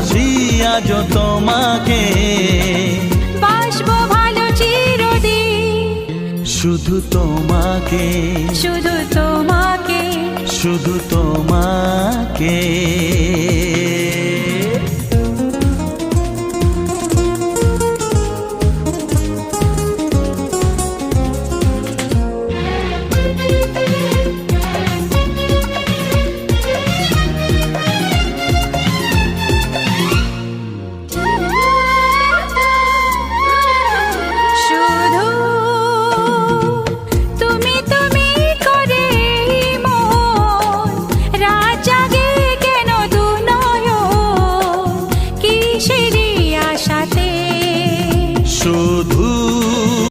ভালোবাসি আজ তোমাকে, বাসবো ভালো চিরদিন, শুধু তোমাকে, শুধু তোমাকে, শুধু তোমাকে। শুধু তুমি তুমি করে মন, রাত জাগে কেন দু নয়ন, কিসেরই আশাতে। শুধু